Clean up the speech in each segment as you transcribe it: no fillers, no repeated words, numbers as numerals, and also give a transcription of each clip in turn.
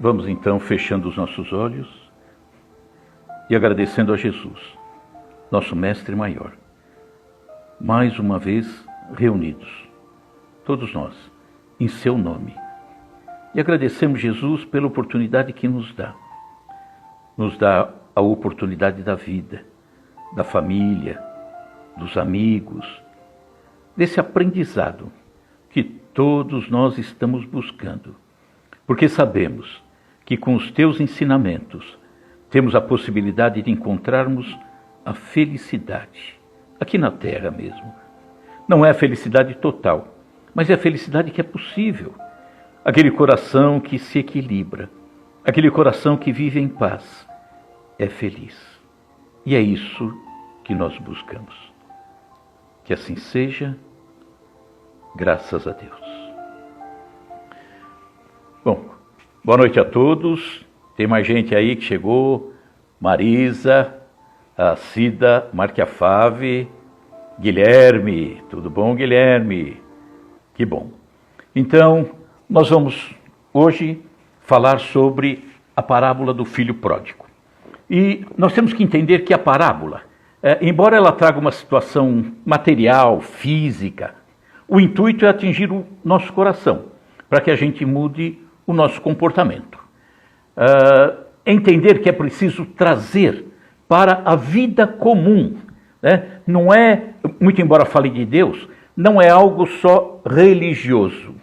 Vamos então fechando os nossos olhos e agradecendo a Jesus, nosso Mestre Maior, mais uma vez reunidos, todos nós, em seu nome. E agradecemos Jesus pela oportunidade que nos dá a oportunidade da vida, da família, dos amigos, desse aprendizado que todos nós estamos buscando, porque sabemos que com os teus ensinamentos temos a possibilidade de encontrarmos a felicidade, aqui na terra mesmo. Não é a felicidade total, mas é a felicidade que é possível. Aquele coração que se equilibra, aquele coração que vive em paz, é feliz. E é isso que nós buscamos. Que assim seja, graças a Deus. Bom, boa noite a todos. Tem mais gente aí que chegou. Marisa, a Cida, Marquiafave, Guilherme. Tudo bom, Guilherme? Que bom. Então, nós vamos hoje falar sobre a parábola do filho pródigo. E nós temos que entender que a parábola, embora ela traga uma situação material, física, o intuito é atingir o nosso coração, para que a gente mude o nosso comportamento. Entender que é preciso trazer para a vida comum, né? Não é, muito embora fale de Deus, não é algo só religioso,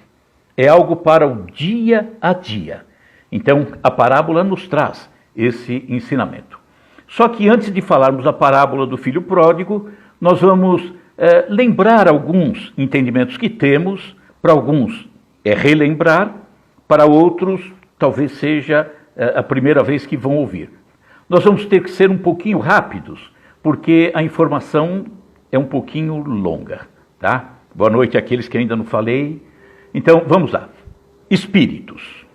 é algo para o dia a dia. Então, a parábola nos traz esse ensinamento. Só que antes de falarmos da parábola do filho pródigo, nós vamos lembrar alguns entendimentos que temos. Para alguns é relembrar, para outros talvez seja a primeira vez que vão ouvir. Nós vamos ter que ser um pouquinho rápidos, porque a informação é um pouquinho longa, tá? Boa noite àqueles que ainda não falei. Então, vamos lá. Espíritos.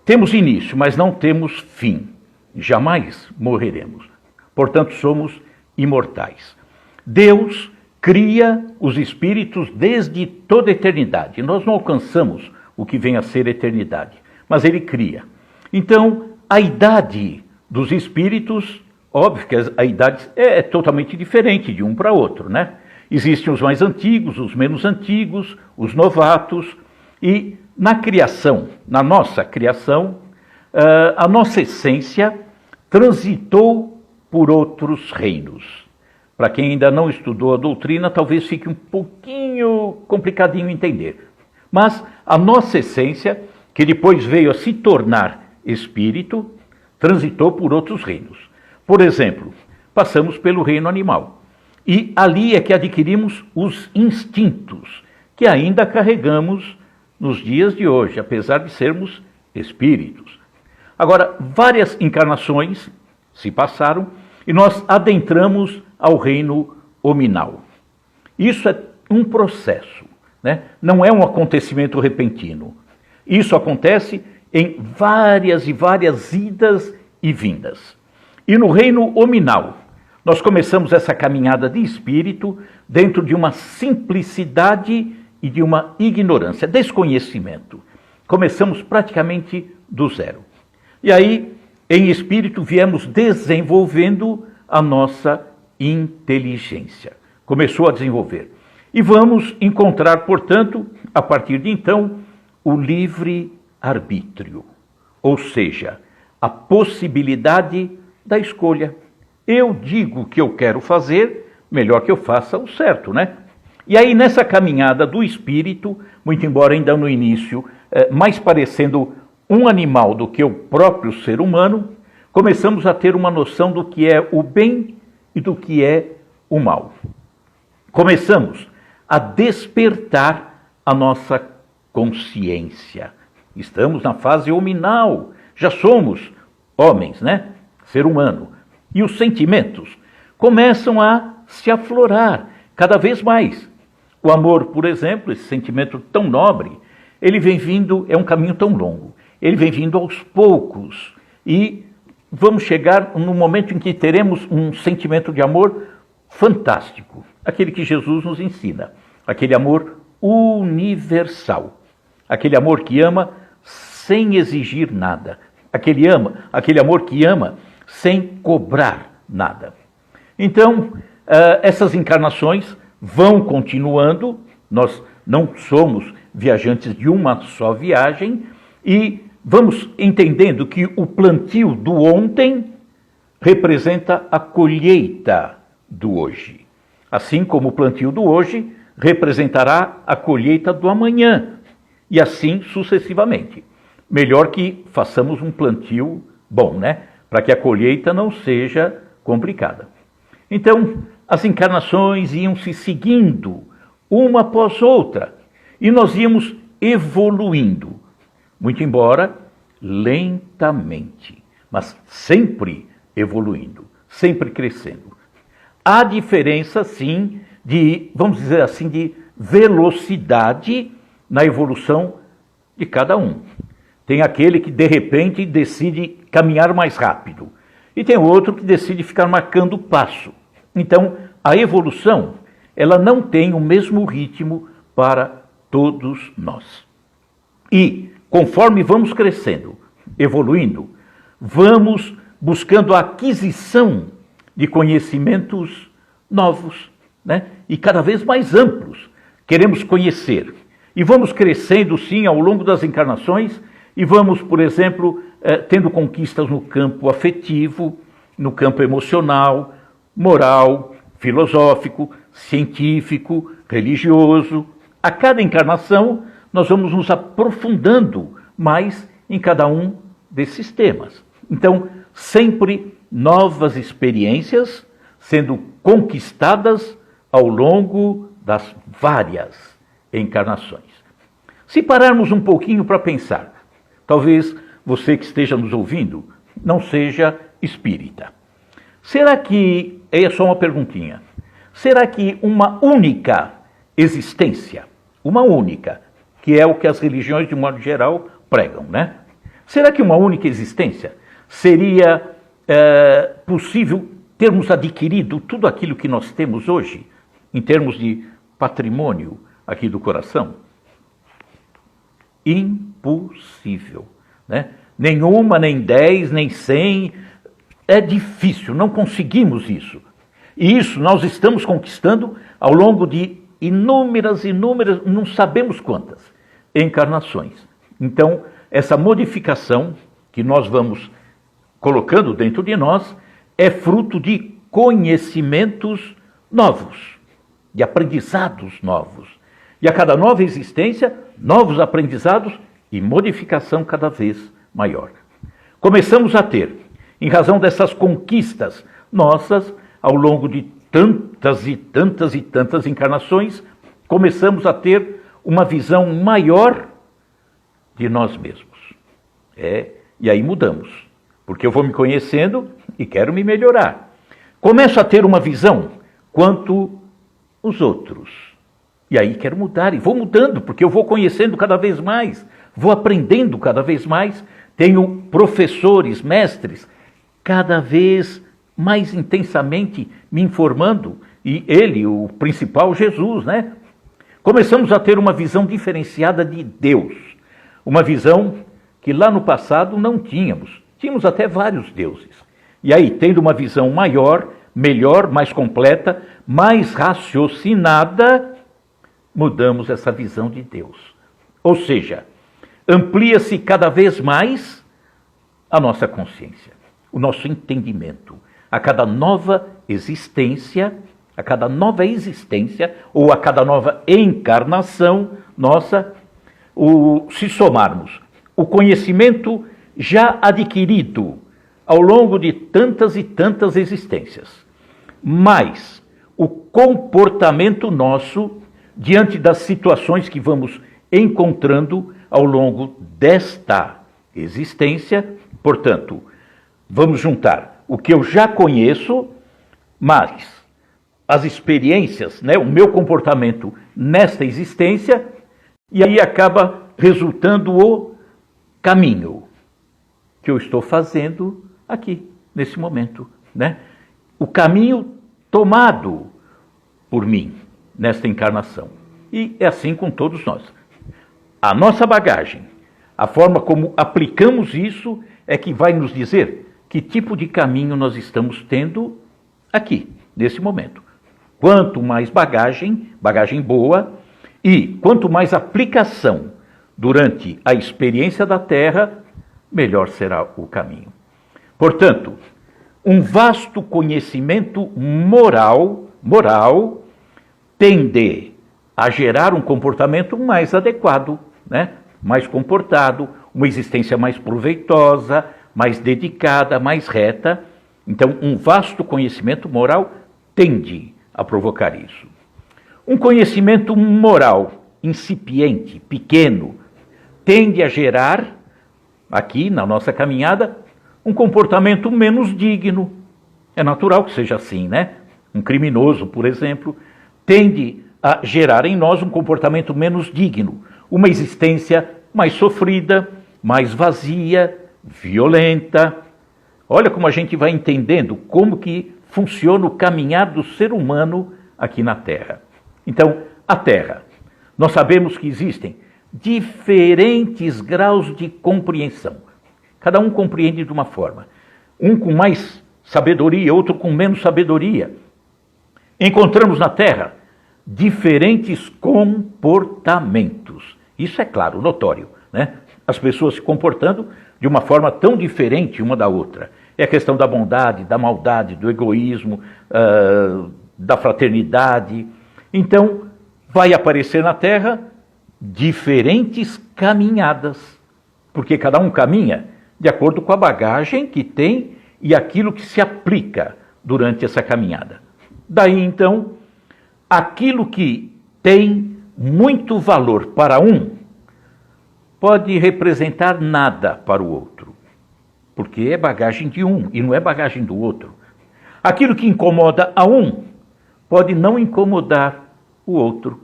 Temos início, mas não temos fim. Jamais morreremos. Portanto, somos imortais. Deus cria os espíritos desde toda a eternidade. Nós não alcançamos o que vem a ser eternidade, mas Ele cria. Então, a idade dos espíritos, óbvio que a idade é totalmente diferente de um para outro, né? Existem os mais antigos, os menos antigos, os novatos, e na criação, na nossa criação, a nossa essência transitou por outros reinos. Para quem ainda não estudou a doutrina, talvez fique um pouquinho complicadinho entender. Mas a nossa essência, que depois veio a se tornar espírito, transitou por outros reinos. Por exemplo, passamos pelo reino animal. E ali é que adquirimos os instintos, que ainda carregamos nos dias de hoje, apesar de sermos espíritos. Agora, várias encarnações se passaram e nós adentramos ao reino hominal. Isso é um processo, né? Não é um acontecimento repentino. Isso acontece em várias e várias idas e vindas. E no reino hominal, nós começamos essa caminhada de espírito dentro de uma simplicidade e de uma ignorância, desconhecimento. Começamos praticamente do zero. E aí, em espírito, viemos desenvolvendo a nossa inteligência. Começou a desenvolver. E vamos encontrar, portanto, a partir de então, o livre-arbítrio. Ou seja, a possibilidade da escolha. Eu digo que eu quero fazer, melhor que eu faça o certo, né? E aí, nessa caminhada do espírito, muito embora ainda no início, mais parecendo um animal do que o próprio ser humano, começamos a ter uma noção do que é o bem e do que é o mal. Começamos a despertar a nossa consciência. Estamos na fase hominal, já somos homens, né? Ser humano. E os sentimentos começam a se aflorar cada vez mais. O amor, por exemplo, esse sentimento tão nobre, ele vem vindo, é um caminho tão longo, ele vem vindo aos poucos. E vamos chegar no momento em que teremos um sentimento de amor fantástico, aquele que Jesus nos ensina, aquele amor universal, aquele amor que ama sem exigir nada. Aquele amor que ama sem cobrar nada. Então, essas encarnações vão continuando, nós não somos viajantes de uma só viagem, e vamos entendendo que o plantio do ontem representa a colheita do hoje. Assim como o plantio do hoje representará a colheita do amanhã, e assim sucessivamente. Melhor que façamos um plantio bom, né? Para que a colheita não seja complicada. Então, as encarnações iam se seguindo, uma após outra, e nós íamos evoluindo, muito embora lentamente, mas sempre evoluindo, sempre crescendo. Há diferença, sim, vamos dizer assim, de velocidade na evolução de cada um. Tem aquele que, de repente, decide caminhar mais rápido. E tem outro que decide ficar marcando o passo. Então, a evolução, ela não tem o mesmo ritmo para todos nós. E, conforme vamos crescendo, evoluindo, vamos buscando a aquisição de conhecimentos novos, né? E cada vez mais amplos. Queremos conhecer. E vamos crescendo, sim, ao longo das encarnações, e vamos, por exemplo, tendo conquistas no campo afetivo, no campo emocional, moral, filosófico, científico, religioso. A cada encarnação, nós vamos nos aprofundando mais em cada um desses temas. Então, sempre novas experiências sendo conquistadas ao longo das várias encarnações. Se pararmos um pouquinho para pensar, talvez você que esteja nos ouvindo não seja espírita. Será que, é só uma perguntinha, será que uma única existência, uma única, que é o que as religiões de modo geral pregam, né? Será que uma única existência seria possível termos adquirido tudo aquilo que nós temos hoje, em termos de patrimônio aqui do coração? Impossível, né? Nenhuma, nem 10, nem 100, é difícil, não conseguimos isso. E isso nós estamos conquistando ao longo de inúmeras, não sabemos quantas, encarnações. Então, essa modificação que nós vamos colocando dentro de nós é fruto de conhecimentos novos, de aprendizados novos. E a cada nova existência, novos aprendizados e modificação cada vez maior. Começamos a ter, em razão dessas conquistas nossas, ao longo de tantas e tantas e tantas encarnações, começamos a ter uma visão maior de nós mesmos. E aí mudamos, porque eu vou me conhecendo e quero me melhorar. Começo a ter uma visão quanto os outros. E aí quero mudar, e vou mudando, porque eu vou conhecendo cada vez mais, vou aprendendo cada vez mais, tenho professores, mestres, cada vez mais intensamente me informando, e ele, o principal, Jesus, né? Começamos a ter uma visão diferenciada de Deus, uma visão que lá no passado não tínhamos, tínhamos até vários deuses. E aí, tendo uma visão maior, melhor, mais completa, mais raciocinada, mudamos essa visão de Deus. Ou seja, amplia-se cada vez mais a nossa consciência, o nosso entendimento. A cada nova existência, ou a cada nova encarnação nossa, se somarmos o conhecimento já adquirido ao longo de tantas e tantas existências, mais o comportamento nosso diante das situações que vamos encontrando ao longo desta existência. Portanto, vamos juntar o que eu já conheço, mais as experiências, né, o meu comportamento nesta existência, e aí acaba resultando o caminho que eu estou fazendo aqui, nesse momento, né? O caminho tomado por mim nesta encarnação. E é assim com todos nós. A nossa bagagem, A forma como aplicamos isso é que vai nos dizer que tipo de caminho nós estamos tendo aqui, nesse momento. Quanto mais bagagem boa, e quanto mais aplicação durante a experiência da Terra, melhor será o caminho. Portanto, um vasto conhecimento moral tende a gerar um comportamento mais adequado, né? Mais comportado, uma existência mais proveitosa, mais dedicada, mais reta. Então, um vasto conhecimento moral tende a provocar isso. Um conhecimento moral incipiente, pequeno, tende a gerar, aqui na nossa caminhada, um comportamento menos digno. É natural que seja assim, né? Um criminoso, por exemplo, tende a gerar em nós um comportamento menos digno, uma existência mais sofrida, mais vazia, violenta. Olha como a gente vai entendendo como que funciona o caminhar do ser humano aqui na Terra. Então, a Terra, nós sabemos que existem diferentes graus de compreensão. Cada um compreende de uma forma. Um com mais sabedoria, outro com menos sabedoria. Encontramos na Terra diferentes comportamentos. Isso é claro, notório, né? As pessoas se comportando de uma forma tão diferente uma da outra. É a questão da bondade, da maldade, do egoísmo, da fraternidade. Então, vai aparecer na Terra diferentes caminhadas, porque cada um caminha de acordo com a bagagem que tem e aquilo que se aplica durante essa caminhada. Daí, então, aquilo que tem muito valor para um pode representar nada para o outro, porque é bagagem de um e não é bagagem do outro. Aquilo que incomoda a um pode não incomodar o outro.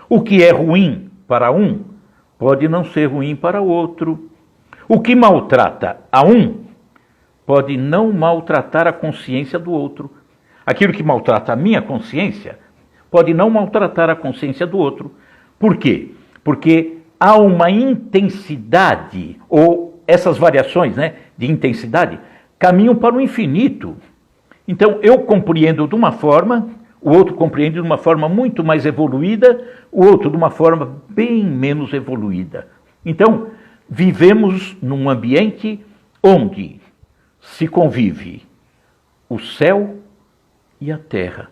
O que é ruim para um pode não ser ruim para o outro. O que maltrata a um pode não maltratar a consciência do outro. Aquilo que maltrata a minha consciência pode não maltratar a consciência do outro. Por quê? Porque há uma intensidade, ou essas variações, né, de intensidade, caminham para o infinito. Então, eu compreendo de uma forma, o outro compreende de uma forma muito mais evoluída, o outro de uma forma bem menos evoluída. Então, vivemos num ambiente onde se convive o céu e a terra.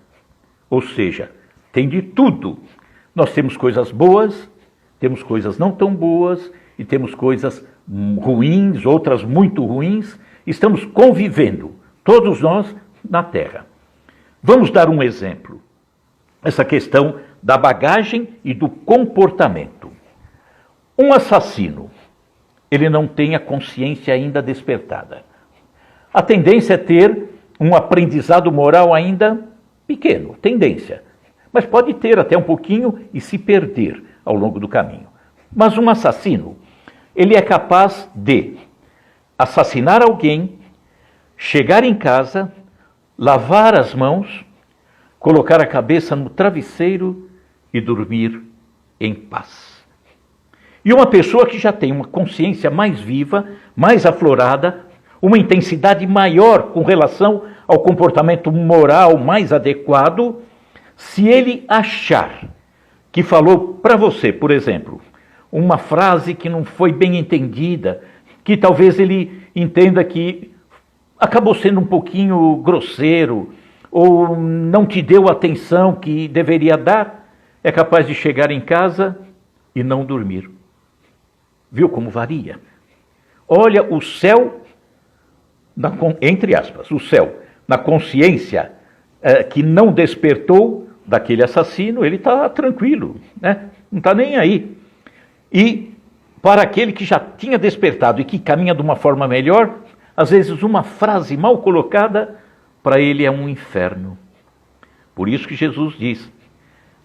Ou seja, tem de tudo. Nós temos coisas boas, temos coisas não tão boas, e temos coisas ruins, outras muito ruins. Estamos convivendo, todos nós, na Terra. Vamos dar um exemplo. Essa questão da bagagem e do comportamento. Um assassino, ele não tem a consciência ainda despertada. A tendência é ter um aprendizado moral ainda pequeno, tendência. Mas pode ter até um pouquinho e se perder ao longo do caminho. Mas um assassino, ele é capaz de assassinar alguém, chegar em casa, lavar as mãos, colocar a cabeça no travesseiro e dormir em paz. E uma pessoa que já tem uma consciência mais viva, mais aflorada, uma intensidade maior com relação ao comportamento moral mais adequado, se ele achar que falou para você, por exemplo, uma frase que não foi bem entendida, que talvez ele entenda que acabou sendo um pouquinho grosseiro, ou não te deu a atenção que deveria dar, é capaz de chegar em casa e não dormir. Viu como varia? Olha o céu, entre aspas, o céu, na consciência que não despertou daquele assassino, ele está tranquilo, né? Não está nem aí. E para aquele que já tinha despertado e que caminha de uma forma melhor, às vezes uma frase mal colocada, para ele é um inferno. Por isso que Jesus diz,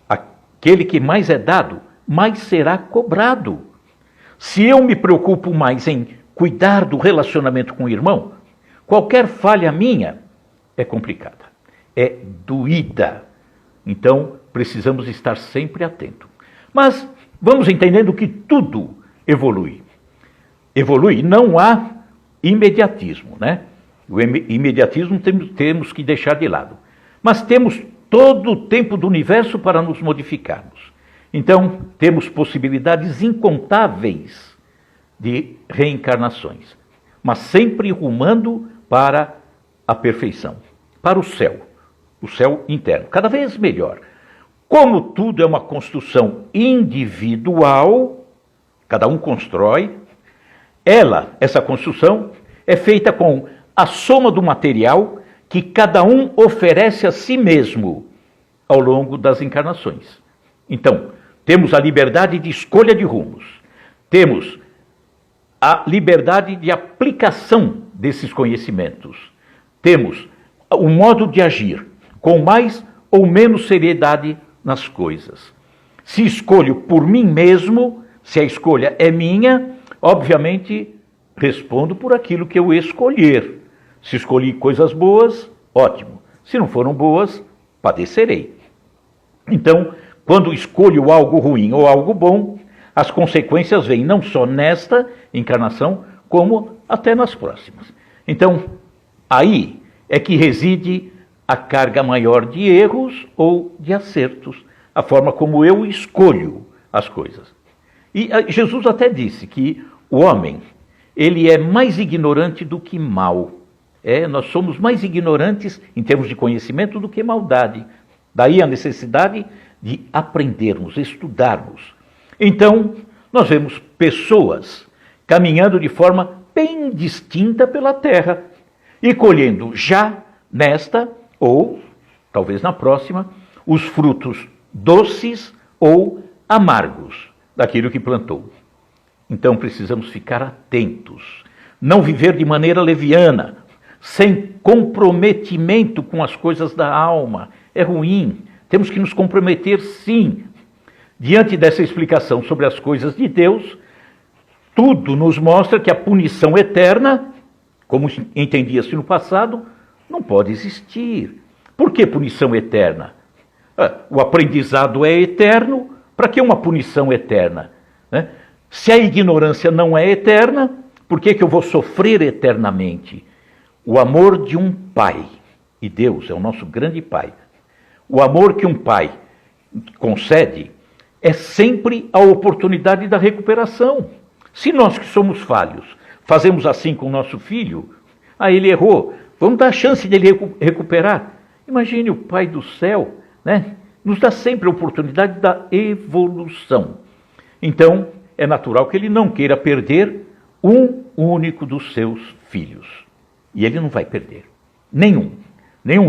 aquele que mais é dado, mais será cobrado. Se eu me preocupo mais em cuidar do relacionamento com o irmão, qualquer falha minha é complicada, é doída. Então, precisamos estar sempre atentos. Mas vamos entendendo que tudo evolui. evolui, não há imediatismo, né? O imediatismo temos que deixar de lado. Mas temos todo o tempo do universo para nos modificarmos. Então, temos possibilidades incontáveis de reencarnações, mas sempre rumando para a perfeição, para o céu interno, cada vez melhor. Como tudo é uma construção individual, cada um constrói, essa construção, é feita com a soma do material que cada um oferece a si mesmo ao longo das encarnações. Então, temos a liberdade de escolha de rumos, temos a liberdade de aplicação desses conhecimentos, temos o modo de agir com mais ou menos seriedade nas coisas. Se escolho por mim mesmo, se a escolha é minha, obviamente respondo por aquilo que eu escolher. Se escolhi coisas boas, ótimo. Se não foram boas, padecerei. Então, quando escolho algo ruim ou algo bom, as consequências vêm não só nesta encarnação, como até nas próximas. Então, aí é que reside a carga maior de erros ou de acertos, a forma como eu escolho as coisas. E Jesus até disse que o homem, ele é mais ignorante do que mal. Nós somos mais ignorantes em termos de conhecimento do que maldade. Daí a necessidade de aprendermos, estudarmos. Então, nós vemos pessoas caminhando de forma bem distinta pela terra e colhendo já nesta, ou talvez na próxima, os frutos doces ou amargos daquilo que plantou. Então precisamos ficar atentos, não viver de maneira leviana, sem comprometimento com as coisas da alma. É ruim, temos que nos comprometer sim. Diante dessa explicação sobre as coisas de Deus, tudo nos mostra que a punição eterna, como entendia-se no passado, não pode existir. Por que punição eterna? O aprendizado é eterno, para que uma punição eterna? Se a ignorância não é eterna, por que eu vou sofrer eternamente? O amor de um pai, e Deus é o nosso grande pai, o amor que um pai concede é sempre a oportunidade da recuperação. Se nós que somos falhos fazemos assim com o nosso filho, ele errou, vamos dar a chance dele recuperar. Imagine o Pai do céu, né? Nos dá sempre a oportunidade da evolução. Então, é natural que ele não queira perder um único dos seus filhos. E ele não vai perder. Nenhum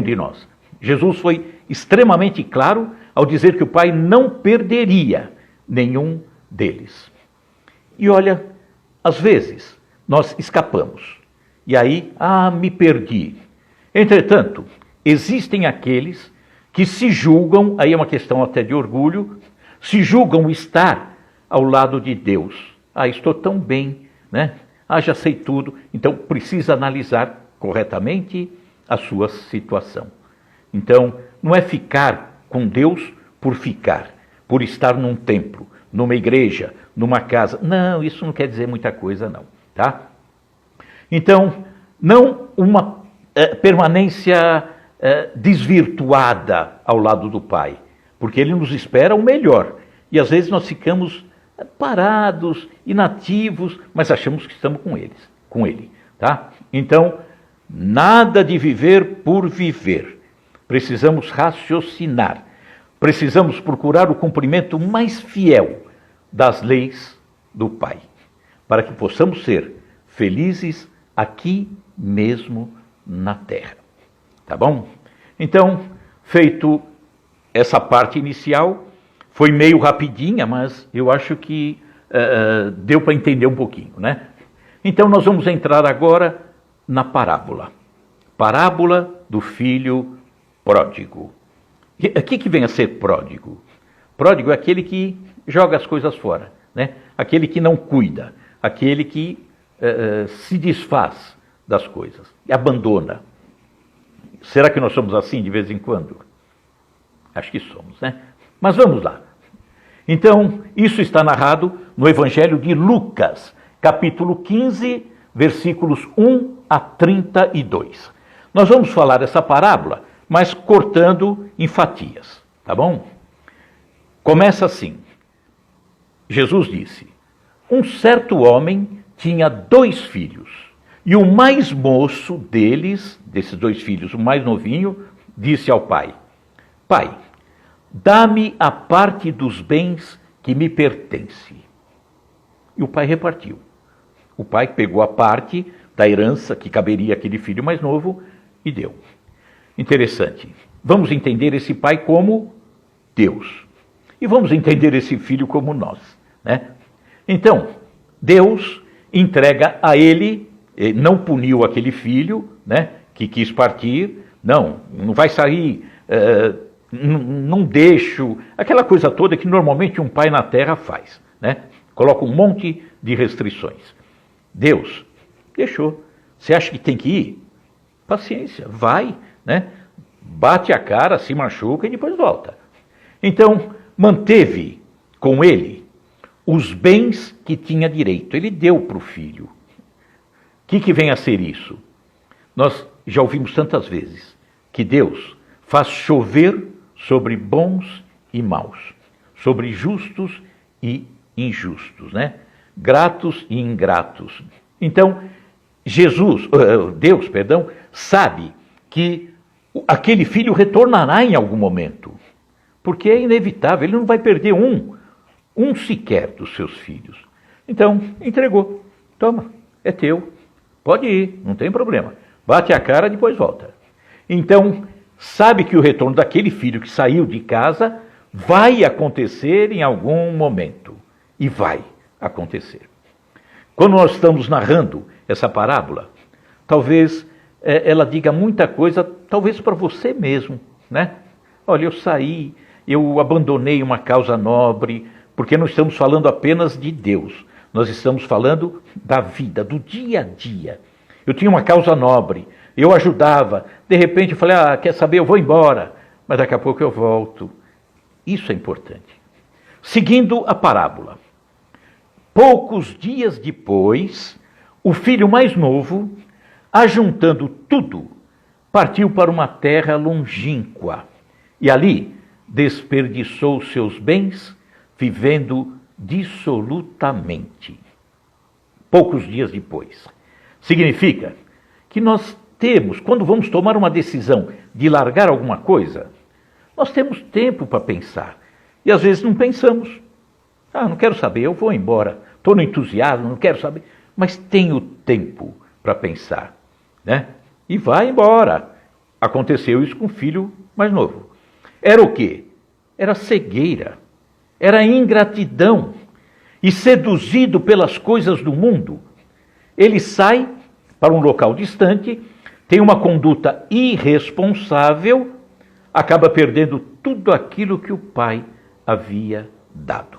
de nós. Jesus foi extremamente claro ao dizer que o Pai não perderia nenhum deles. E olha, às vezes nós escapamos. E aí, me perdi. Entretanto, existem aqueles que se julgam, aí é uma questão até de orgulho, se julgam estar ao lado de Deus. Estou tão bem, né? Já sei tudo. Então, precisa analisar corretamente a sua situação. Então, não é ficar com Deus por estar num templo, numa igreja, numa casa. Não, isso não quer dizer muita coisa, não, tá? Então, não uma permanência desvirtuada ao lado do Pai, porque Ele nos espera o melhor. E às vezes nós ficamos parados, inativos, mas achamos que estamos com Ele, tá? Então, nada de viver por viver. Precisamos raciocinar. Precisamos procurar o cumprimento mais fiel das leis do Pai, para que possamos ser felizes aqui mesmo na terra. Tá bom? Então, feito essa parte inicial, foi meio rapidinha, mas eu acho que deu para entender um pouquinho, né? Então, nós vamos entrar agora na parábola. Parábola do filho pródigo. O que vem a ser pródigo? Pródigo é aquele que joga as coisas fora, né? Aquele que não cuida, aquele que se desfaz das coisas e abandona. Será que nós somos assim de vez em quando? Acho que somos, né? Mas vamos lá. Então, isso está narrado no Evangelho de Lucas, capítulo 15, versículos 1 a 32. Nós vamos falar essa parábola, mas cortando em fatias, tá bom? Começa assim. Jesus disse: um certo homem tinha 2 filhos, e o mais moço deles, desses 2 filhos, o mais novinho, disse ao pai: Pai, dá-me a parte dos bens que me pertence. E o pai repartiu. O pai pegou a parte da herança que caberia àquele filho mais novo e deu. Interessante. Vamos entender esse pai como Deus. E vamos entender esse filho como nós, né? Então, Deus entrega a ele, não puniu aquele filho, né, que quis partir, não vai sair, não deixo, aquela coisa toda que normalmente um pai na terra faz, né? Coloca um monte de restrições. Deus deixou. Você acha que tem que ir? Paciência, vai, né? Bate a cara, se machuca e depois volta. Então, manteve com ele os bens que tinha direito. Ele deu para o filho. O que vem a ser isso? Nós já ouvimos tantas vezes que Deus faz chover sobre bons e maus, sobre justos e injustos, né? Gratos e ingratos. Então, Deus, sabe que aquele filho retornará em algum momento, porque é inevitável, ele não vai perder um sequer dos seus filhos. Então, entregou. Toma, é teu. Pode ir, não tem problema. Bate a cara, depois volta. Então, sabe que o retorno daquele filho que saiu de casa vai acontecer em algum momento. E vai acontecer. Quando nós estamos narrando essa parábola, talvez ela diga muita coisa, talvez para você mesmo, né? Olha, eu saí, eu abandonei uma causa nobre, porque não estamos falando apenas de Deus, nós estamos falando da vida, do dia a dia. Eu tinha uma causa nobre, eu ajudava, de repente eu falei, quer saber, eu vou embora, mas daqui a pouco eu volto. Isso é importante. Seguindo a parábola. Poucos dias depois, o filho mais novo, ajuntando tudo, partiu para uma terra longínqua e ali desperdiçou seus bens, vivendo dissolutamente. Poucos dias depois. Significa que nós temos, quando vamos tomar uma decisão de largar alguma coisa, nós temos tempo para pensar. E às vezes não pensamos. Não quero saber, eu vou embora. Estou no entusiasmo, não quero saber. Mas tenho tempo para pensar, né? E vai embora. Aconteceu isso com o filho mais novo. Era o quê? Era cegueira. Era ingratidão. E seduzido pelas coisas do mundo, ele sai para um local distante, tem uma conduta irresponsável, acaba perdendo tudo aquilo que o pai havia dado.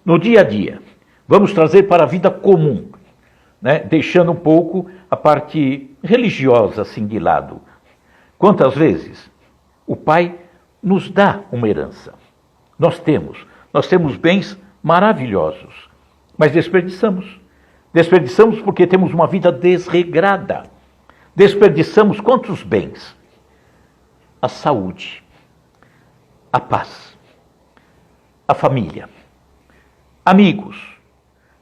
No dia a dia, vamos trazer para a vida comum, né? Deixando um pouco a parte religiosa assim de lado. Quantas vezes o pai nos dá uma herança? Nós temos bens maravilhosos, mas desperdiçamos. Desperdiçamos porque temos uma vida desregrada. Desperdiçamos quantos bens? A saúde, a paz, a família, amigos,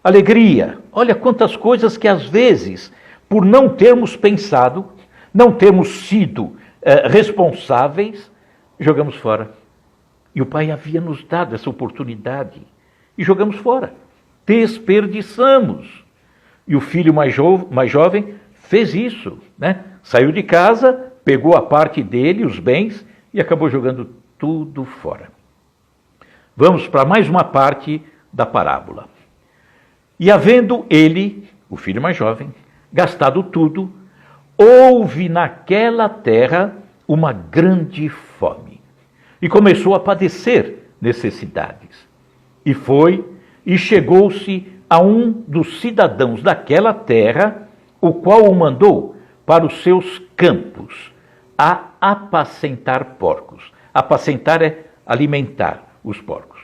alegria. Olha quantas coisas que às vezes, por não termos pensado, não termos sido responsáveis, jogamos fora. E o pai havia nos dado essa oportunidade e jogamos fora. Desperdiçamos. E o filho mais jovem fez isso, né? Saiu de casa, pegou a parte dele, os bens, e acabou jogando tudo fora. Vamos para mais uma parte da parábola. E havendo ele, o filho mais jovem, gastado tudo, houve naquela terra uma grande fome. E começou a padecer necessidades. E foi, e chegou-se a um dos cidadãos daquela terra, o qual o mandou para os seus campos, a apacentar porcos. Apacentar é alimentar os porcos.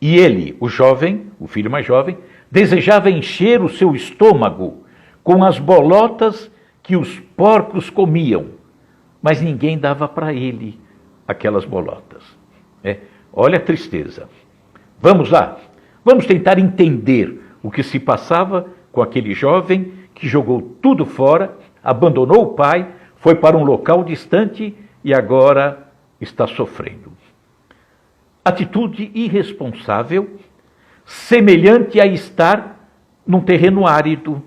E ele, o jovem, o filho mais jovem, Desejava encher o seu estômago com as bolotas que os porcos comiam, mas ninguém dava para ele aquelas bolotas. Olha a tristeza. Vamos lá, vamos tentar entender o que se passava com aquele jovem que jogou tudo fora, abandonou o pai, foi para um local distante e agora está sofrendo. Atitude irresponsável, semelhante a estar num terreno árido,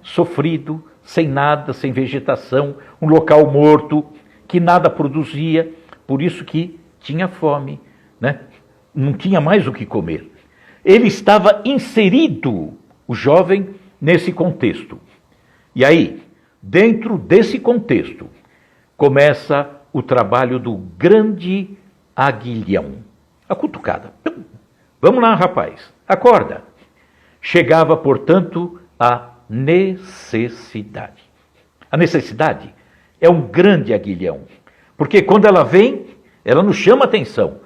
sofrido, sem nada, sem vegetação, um local morto, que nada produzia, por isso que tinha fome, não tinha mais o que comer. Ele estava inserido, o jovem, nesse contexto. E aí, dentro desse contexto, começa o trabalho do grande aguilhão. A cutucada. Vamos lá, rapaz, acorda. Chegava, portanto, a necessidade. A necessidade é um grande aguilhão, porque quando ela vem, ela nos chama atenção.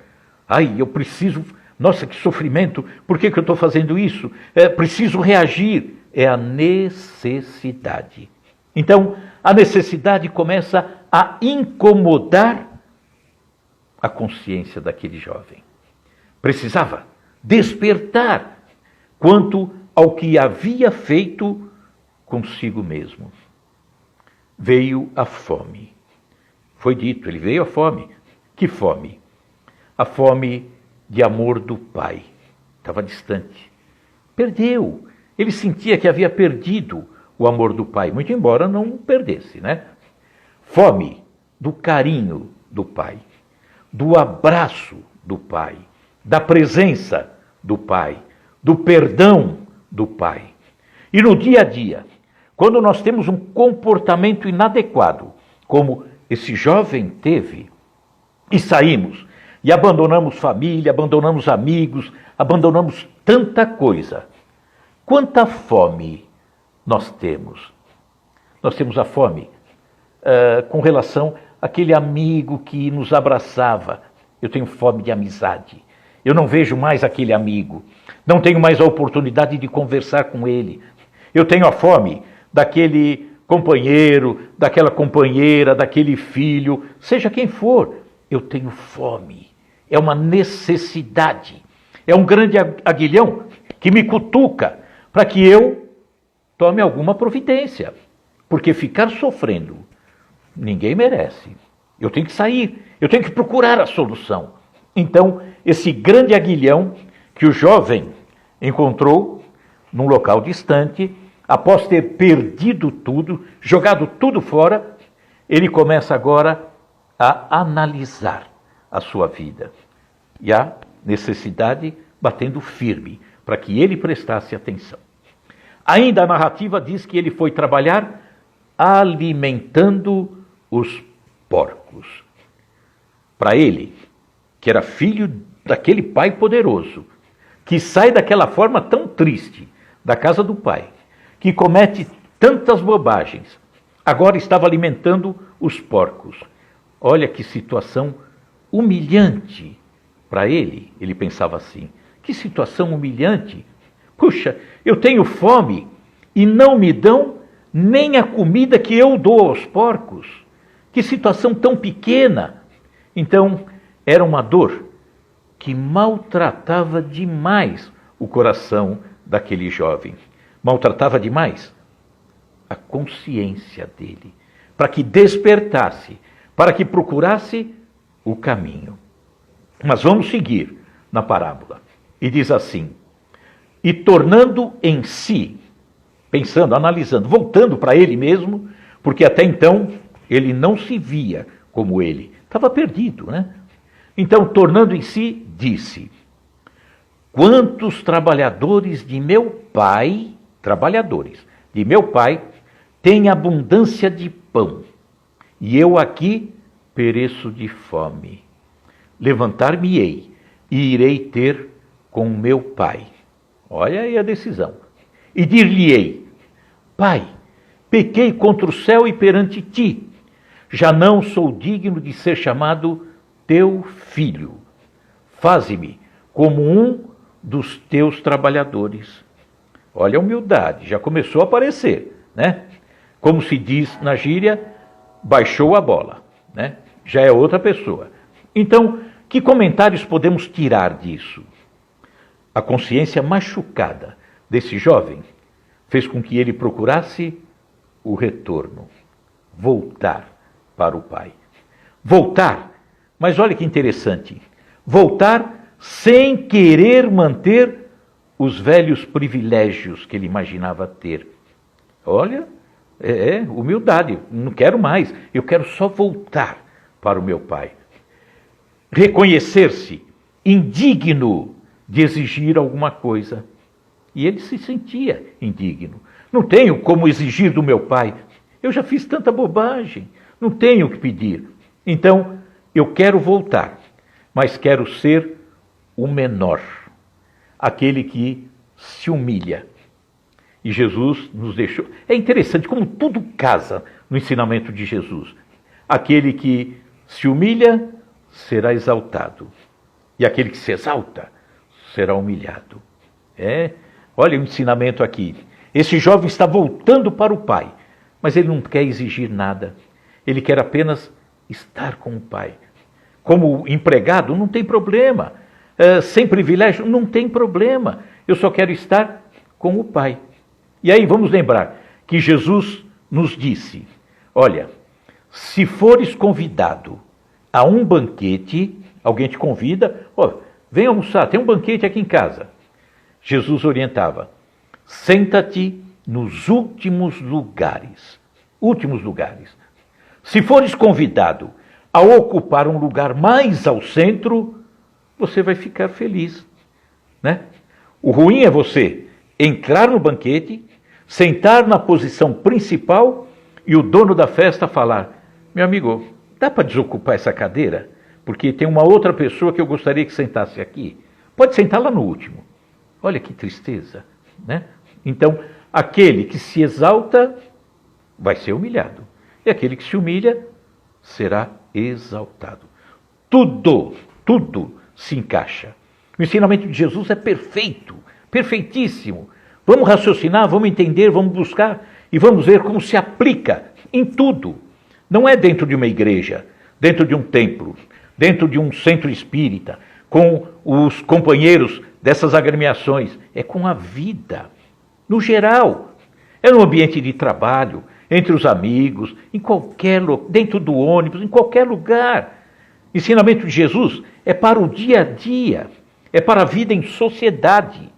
Ai, eu preciso, nossa, que sofrimento, por que eu estou fazendo isso? Preciso reagir. É a necessidade. Então, a necessidade começa a incomodar a consciência daquele jovem. Precisava despertar quanto ao que havia feito consigo mesmo. Veio a fome. Foi dito, ele veio a fome. Que fome? A fome de amor do pai. Estava distante. Perdeu. Ele sentia que havia perdido o amor do pai, muito embora não perdesse, Fome do carinho do pai, do abraço do pai, da presença do pai, do perdão do pai. E no dia a dia, quando nós temos um comportamento inadequado, como esse jovem teve, e saímos, e abandonamos família, abandonamos amigos, abandonamos tanta coisa. Quanta fome nós temos? Nós temos a fome com relação àquele amigo que nos abraçava. Eu tenho fome de amizade. Eu não vejo mais aquele amigo. Não tenho mais a oportunidade de conversar com ele. Eu tenho a fome daquele companheiro, daquela companheira, daquele filho, seja quem for. Eu tenho fome. É uma necessidade. É um grande aguilhão que me cutuca para que eu tome alguma providência. Porque ficar sofrendo, ninguém merece. Eu tenho que sair, eu tenho que procurar a solução. Então, esse grande aguilhão que o jovem encontrou num local distante, após ter perdido tudo, jogado tudo fora, ele começa agora a analisar a sua vida. E a necessidade batendo firme para que ele prestasse atenção. Ainda a narrativa diz que ele foi trabalhar alimentando os porcos. Para ele, que era filho daquele pai poderoso, que sai daquela forma tão triste da casa do pai, que comete tantas bobagens, agora estava alimentando os porcos. Olha que situação humilhante para ele, ele pensava assim. Que situação humilhante. Puxa, eu tenho fome e não me dão nem a comida que eu dou aos porcos. Que situação tão pequena. Então, era uma dor que maltratava demais o coração daquele jovem. Maltratava demais a consciência dele, para que despertasse, para que procurasse o caminho. Mas vamos seguir na parábola. E diz assim: e tornando em si, pensando, analisando, voltando para ele mesmo, porque até então ele não se via como ele, estava perdido, Então, tornando em si, disse: quantos trabalhadores de meu pai, têm abundância de pão, e eu aqui pereço de fome. Levantar-me-ei e irei ter com meu pai. Olha aí a decisão. E dir-lhe-ei: Pai, pequei contra o céu e perante ti. Já não sou digno de ser chamado teu filho. Faze-me como um dos teus trabalhadores. Olha a humildade, já começou a aparecer, né? Como se diz na gíria, baixou a bola, né? Já é outra pessoa. Então, que comentários podemos tirar disso? A consciência machucada desse jovem fez com que ele procurasse o retorno, voltar para o pai. Voltar, mas olha que interessante, voltar sem querer manter os velhos privilégios que ele imaginava ter. Olha, humildade, não quero mais, eu quero só voltar para o meu pai. Reconhecer-se indigno de exigir alguma coisa. E ele se sentia indigno. Não tenho como exigir do meu pai. Eu já fiz tanta bobagem. Não tenho o que pedir. Então, eu quero voltar, mas quero ser o menor, aquele que se humilha. E Jesus nos deixou. É interessante como tudo casa no ensinamento de Jesus. Aquele que se humilha será exaltado. E aquele que se exalta será humilhado. Olha o ensinamento aqui. Esse jovem está voltando para o pai, mas ele não quer exigir nada. Ele quer apenas estar com o pai. Como empregado, não tem problema. Sem privilégio, não tem problema. Eu só quero estar com o pai. E aí vamos lembrar que Jesus nos disse, olha, se fores convidado a um banquete, alguém te convida, vem almoçar, tem um banquete aqui em casa. Jesus orientava, senta-te nos últimos lugares. Últimos lugares. Se fores convidado a ocupar um lugar mais ao centro, você vai ficar feliz, né? O ruim é você entrar no banquete, sentar na posição principal e o dono da festa falar, meu amigo, dá para desocupar essa cadeira? Porque tem uma outra pessoa que eu gostaria que sentasse aqui. Pode sentar lá no último. Olha que tristeza, né? Então, aquele que se exalta vai ser humilhado. E aquele que se humilha será exaltado. Tudo se encaixa. O ensinamento de Jesus é perfeito, perfeitíssimo. Vamos raciocinar, vamos entender, vamos buscar e vamos ver como se aplica em tudo. Não é dentro de uma igreja, dentro de um templo, dentro de um centro espírita, com os companheiros dessas agremiações. É com a vida, no geral. É no ambiente de trabalho, entre os amigos, em qualquer dentro do ônibus, em qualquer lugar. O ensinamento de Jesus é para o dia a dia, é para a vida em sociedade.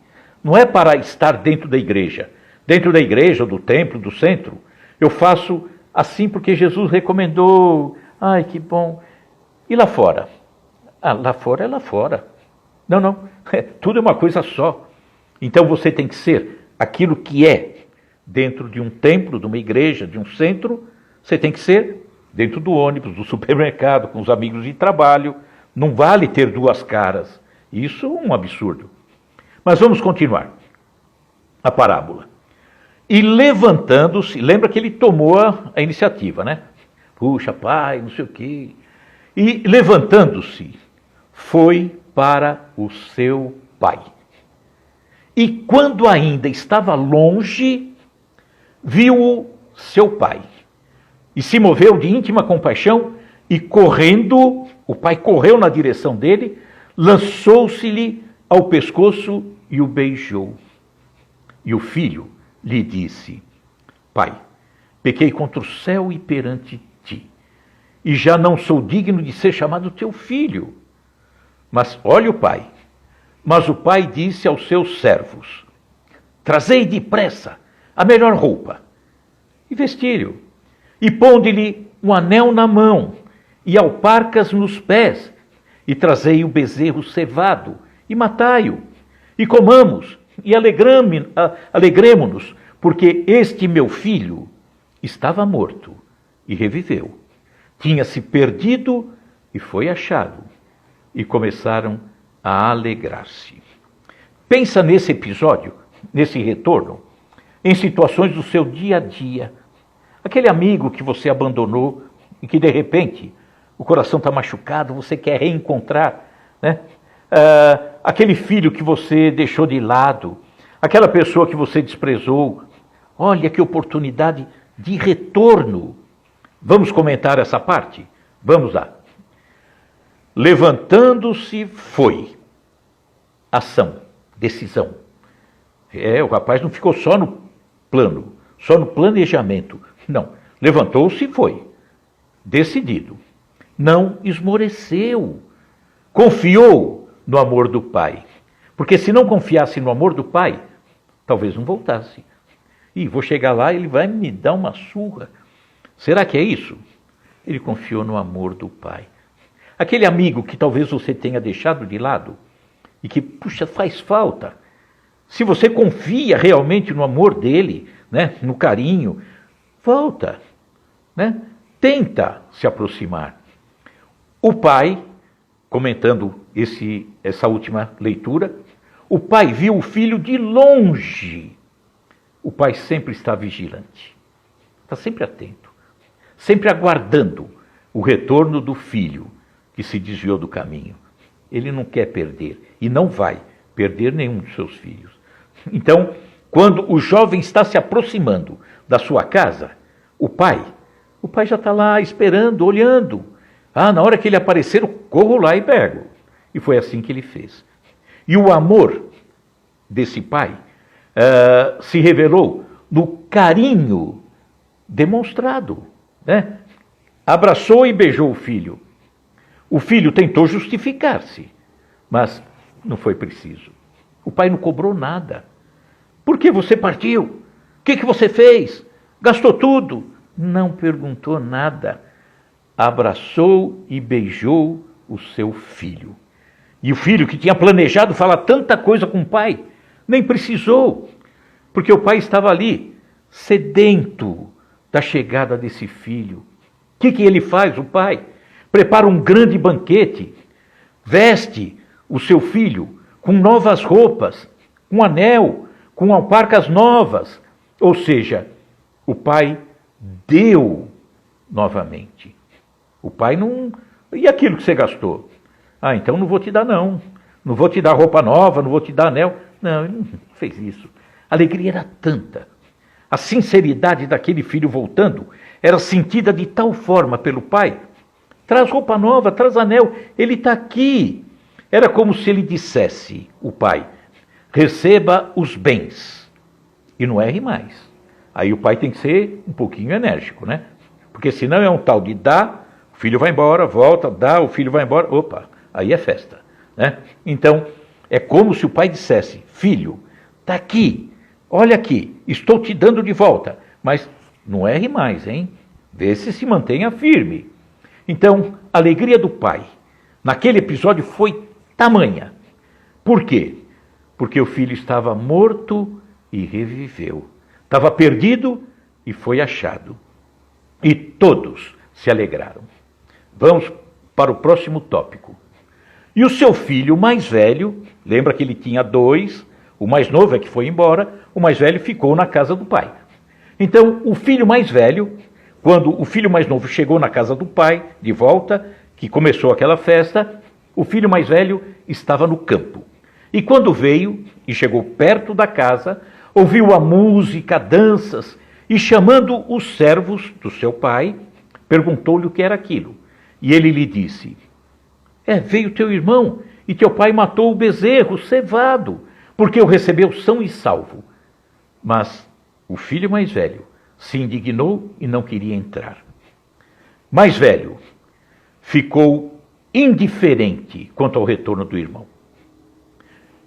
Não é para estar dentro da igreja. Dentro da igreja, do templo, do centro. Eu faço assim porque Jesus recomendou. Ai, que bom. E lá fora? Lá fora é lá fora. Não. Tudo é uma coisa só. Então você tem que ser aquilo que é dentro de um templo, de uma igreja, de um centro. Você tem que ser dentro do ônibus, do supermercado, com os amigos de trabalho. Não vale ter duas caras. Isso é um absurdo. Mas vamos continuar a parábola. E levantando-se, lembra que ele tomou a iniciativa, né? Puxa, pai, não sei o quê. E levantando-se, foi para o seu pai. E quando ainda estava longe, viu-o seu pai. E se moveu de íntima compaixão e correndo, o pai correu na direção dele, lançou-se-lhe ao pescoço e o beijou. E o filho lhe disse, pai, pequei contra o céu e perante ti, e já não sou digno de ser chamado teu filho. Mas olha o pai. Mas o pai disse aos seus servos, trazei depressa a melhor roupa e vestilho, e ponde-lhe um anel na mão e alparcas nos pés, e trazei o bezerro cevado e matai-o, e comamos e alegremo-nos, porque este meu filho estava morto e reviveu. Tinha-se perdido e foi achado. E começaram a alegrar-se. Pensa nesse episódio, nesse retorno, em situações do seu dia a dia. Aquele amigo que você abandonou e que de repente o coração está machucado, você quer reencontrar, né? Aquele filho que você deixou de lado, Aquela pessoa que você desprezou, olha que oportunidade de retorno. Vamos comentar essa parte? Vamos lá. Levantando-se, foi. Ação, decisão. O rapaz não ficou só no plano, só no planejamento. Não, levantou-se e foi. Decidido. Não esmoreceu. Confiou no amor do pai. Porque se não confiasse no amor do pai, talvez não voltasse. E vou chegar lá, ele vai me dar uma surra. Será que é isso? Ele confiou no amor do pai. Aquele amigo que talvez você tenha deixado de lado e que, puxa, faz falta. Se você confia realmente no amor dele, né, no carinho, volta, né? Tenta se aproximar. O pai, comentando essa última leitura, o pai viu o filho de longe. O pai sempre está vigilante, está sempre atento, sempre aguardando o retorno do filho que se desviou do caminho. Ele não quer perder e não vai perder nenhum dos seus filhos. Então, quando o jovem está se aproximando da sua casa, o pai já está lá esperando, olhando. Na hora que ele aparecer, eu corro lá e pego. E foi assim que ele fez. E o amor desse pai se revelou no carinho demonstrado, né? Abraçou e beijou o filho. O filho tentou justificar-se, mas não foi preciso. O pai não cobrou nada. Por que você partiu? O que você fez? Gastou tudo? Não perguntou nada. Abraçou e beijou o seu filho. E o filho que tinha planejado falar tanta coisa com o pai, nem precisou, porque o pai estava ali, sedento da chegada desse filho. O que ele faz, o pai? Prepara um grande banquete, veste o seu filho com novas roupas, com anel, com alparcas novas. Ou seja, o pai deu novamente. O pai não... E aquilo que você gastou? Então não vou te dar não. Não vou te dar roupa nova, não vou te dar anel. Não, ele não fez isso. A alegria era tanta. A sinceridade daquele filho voltando era sentida de tal forma pelo pai. Traz roupa nova, traz anel, ele está aqui. Era como se ele dissesse, o pai, receba os bens e não erre mais. Aí o pai tem que ser um pouquinho enérgico, né? Porque senão é um tal de dá, o filho vai embora, volta, dá, o filho vai embora, opa, aí é festa, né? Então, é como se o pai dissesse, filho, está aqui, olha aqui, estou te dando de volta, mas não erre mais, hein? Vê se mantenha firme. Então, a alegria do pai, naquele episódio, foi tamanha. Por quê? Porque o filho estava morto e reviveu. Estava perdido e foi achado. E todos se alegraram. Vamos para o próximo tópico. E o seu filho mais velho, lembra que ele tinha 2, o mais novo é que foi embora, o mais velho ficou na casa do pai. Então, o filho mais velho, quando o filho mais novo chegou na casa do pai, de volta, que começou aquela festa, o filho mais velho estava no campo. E quando veio e chegou perto da casa, ouviu a música, danças, e chamando os servos do seu pai, perguntou-lhe o que era aquilo. E ele lhe disse, veio teu irmão, e teu pai matou o bezerro cevado, porque o recebeu são e salvo. Mas o filho mais velho se indignou e não queria entrar. Mais velho ficou indiferente quanto ao retorno do irmão.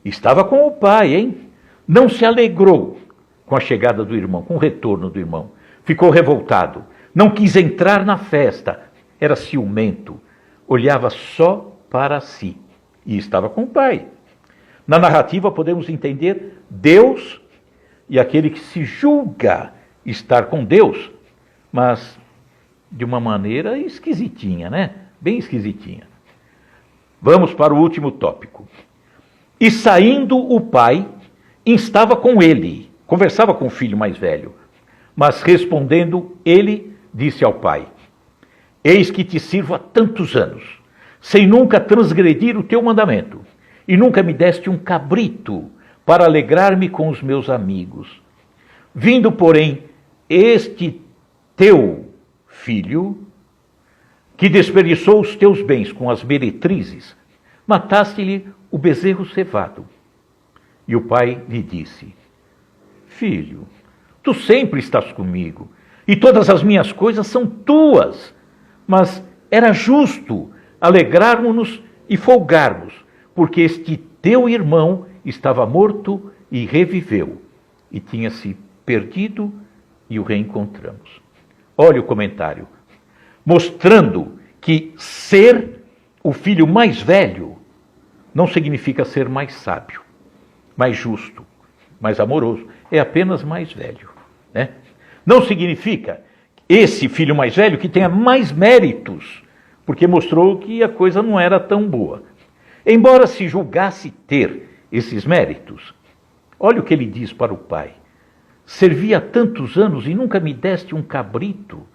Estava com o pai, hein? Não se alegrou com a chegada do irmão, com o retorno do irmão. Ficou revoltado, não quis entrar na festa, era ciumento, olhava só para si e estava com o pai. Na narrativa podemos entender Deus e aquele que se julga estar com Deus, mas de uma maneira esquisitinha, né? Bem esquisitinha. Vamos para o último tópico. E saindo o pai, instava com ele, conversava com o filho mais velho, mas respondendo, ele disse ao pai, eis que te sirvo há tantos anos, sem nunca transgredir o teu mandamento, e nunca me deste um cabrito para alegrar-me com os meus amigos. Vindo, porém, este teu filho, que desperdiçou os teus bens com as meretrizes, mataste-lhe o bezerro cevado. E o pai lhe disse: Filho, tu sempre estás comigo, e todas as minhas coisas são tuas. Mas era justo alegrarmos-nos e folgarmos, porque este teu irmão estava morto e reviveu, e tinha se perdido e o reencontramos. Olha o comentário, mostrando que ser o filho mais velho não significa ser mais sábio, mais justo, mais amoroso, é apenas mais velho, né? Não significa esse filho mais velho que tenha mais méritos, porque mostrou que a coisa não era tão boa. Embora se julgasse ter esses méritos, olha o que ele diz para o pai: servi há tantos anos e nunca me deste um cabrito.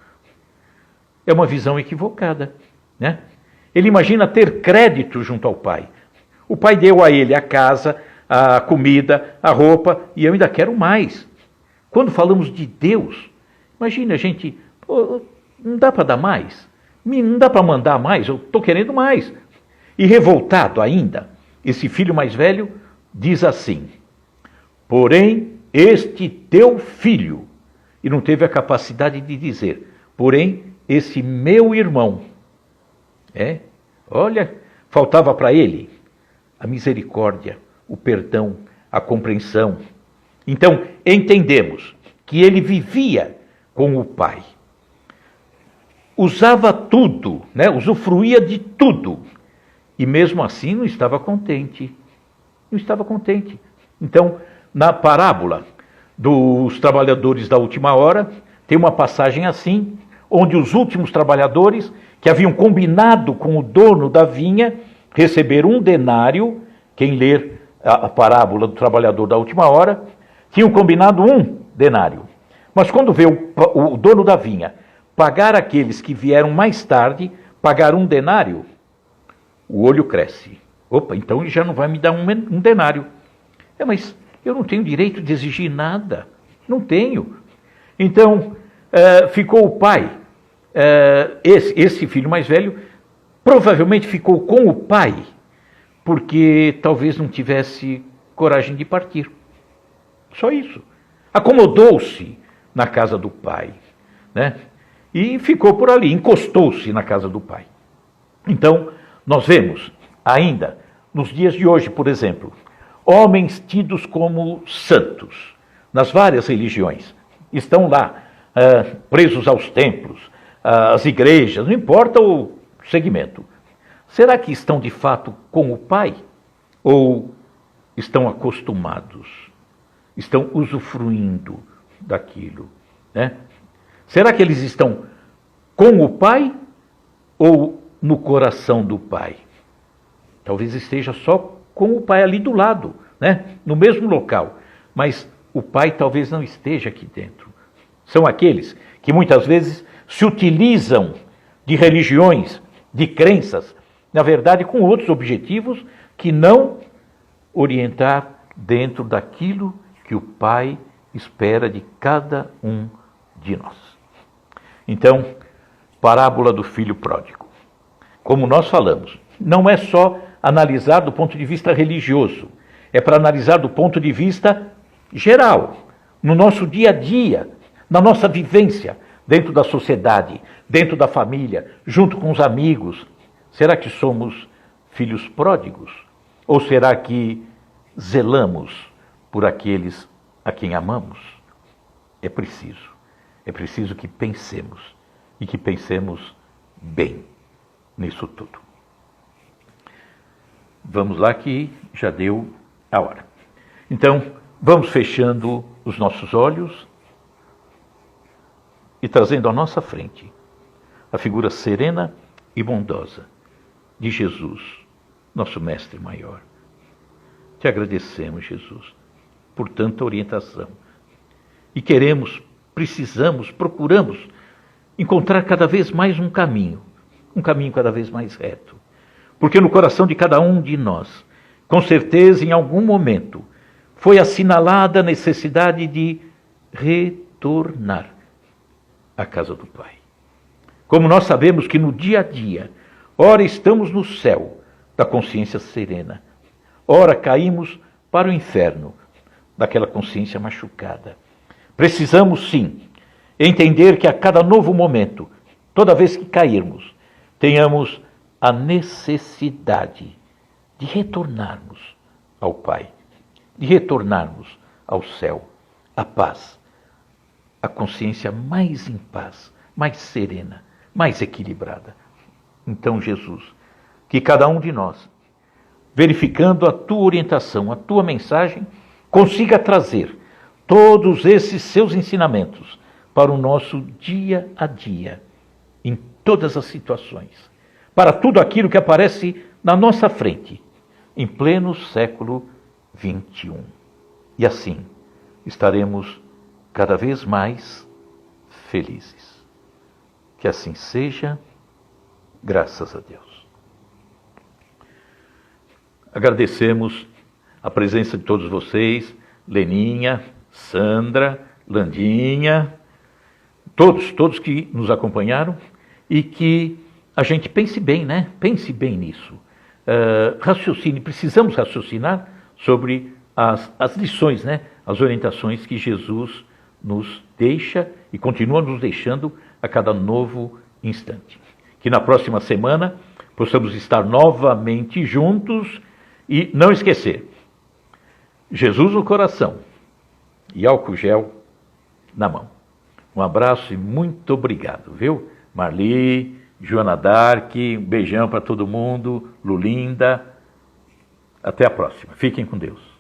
É uma visão equivocada, né? Ele imagina ter crédito junto ao pai. O pai deu a ele a casa, a comida, a roupa, e eu ainda quero mais. Quando falamos de Deus, imagina a gente, não dá para dar mais? Não dá para mandar mais? Eu estou querendo mais. E revoltado ainda, esse filho mais velho diz assim: porém, este teu filho, e não teve a capacidade de dizer, porém, esse meu irmão. Olha, faltava para ele a misericórdia, o perdão, a compreensão. Então, entendemos que ele vivia com o pai. Usava tudo, né? Usufruía de tudo. E mesmo assim não estava contente. Não estava contente. Então, na parábola dos trabalhadores da última hora, tem uma passagem assim, onde os últimos trabalhadores, que haviam combinado com o dono da vinha, receberam um denário. Quem ler a parábola do trabalhador da última hora, tinham combinado um denário. Mas quando vê o dono da vinha pagar aqueles que vieram mais tarde, pagar um denário, o olho cresce. Opa, então ele já não vai me dar um denário. Mas eu não tenho direito de exigir nada. Não tenho. Então, ficou o pai, esse filho mais velho, provavelmente ficou com o pai, porque talvez não tivesse coragem de partir. Só isso. Acomodou-se na casa do pai, né? E ficou por ali, encostou-se na casa do pai. Então, nós vemos ainda, nos dias de hoje, por exemplo, homens tidos como santos, nas várias religiões, estão lá, presos aos templos, às igrejas, não importa o segmento. Será que estão de fato com o pai? Ou estão acostumados? Estão usufruindo daquilo, né? Será que eles estão com o pai ou no coração do pai? Talvez esteja só com o pai ali do lado, né? No mesmo local, mas o pai talvez não esteja aqui dentro. São aqueles que muitas vezes se utilizam de religiões, de crenças, na verdade com outros objetivos que não orientar dentro daquilo que o pai espera de cada um de nós. Então, parábola do filho pródigo. Como nós falamos, não é só analisar do ponto de vista religioso, é para analisar do ponto de vista geral, no nosso dia a dia, na nossa vivência, dentro da sociedade, dentro da família, junto com os amigos. Será que somos filhos pródigos? Ou será que zelamos por aqueles a quem amamos? É preciso que pensemos, e que pensemos bem nisso tudo. Vamos lá que já deu a hora. Então, vamos fechando os nossos olhos e trazendo à nossa frente a figura serena e bondosa de Jesus, nosso mestre maior. Te agradecemos, Jesus, por tanta orientação. E queremos, precisamos, procuramos encontrar cada vez mais um caminho cada vez mais reto. Porque no coração de cada um de nós, com certeza em algum momento, foi assinalada a necessidade de retornar à casa do Pai. Como nós sabemos que no dia a dia, ora estamos no céu da consciência serena, ora caímos para o inferno daquela consciência machucada. Precisamos sim entender que a cada novo momento, toda vez que cairmos, tenhamos a necessidade de retornarmos ao Pai, de retornarmos ao céu, à paz, a consciência mais em paz, mais serena, mais equilibrada. Então, Jesus, que cada um de nós, verificando a tua orientação, a tua mensagem, consiga trazer todos esses seus ensinamentos para o nosso dia a dia, em todas as situações, para tudo aquilo que aparece na nossa frente, em pleno século XXI. E assim estaremos cada vez mais felizes. Que assim seja, graças a Deus. Agradecemos a presença de todos vocês, Leninha, Sandra, Landinha, todos que nos acompanharam, e que a gente pense bem, né? Pense bem nisso. Raciocine, precisamos raciocinar sobre as lições, né? As orientações que Jesus nos deixa e continua nos deixando a cada novo instante. Que na próxima semana possamos estar novamente juntos e não esquecer, Jesus no coração e álcool gel na mão. Um abraço e muito obrigado, viu? Marli, Joana Dark, um beijão para todo mundo, Lulinda. Até a próxima. Fiquem com Deus.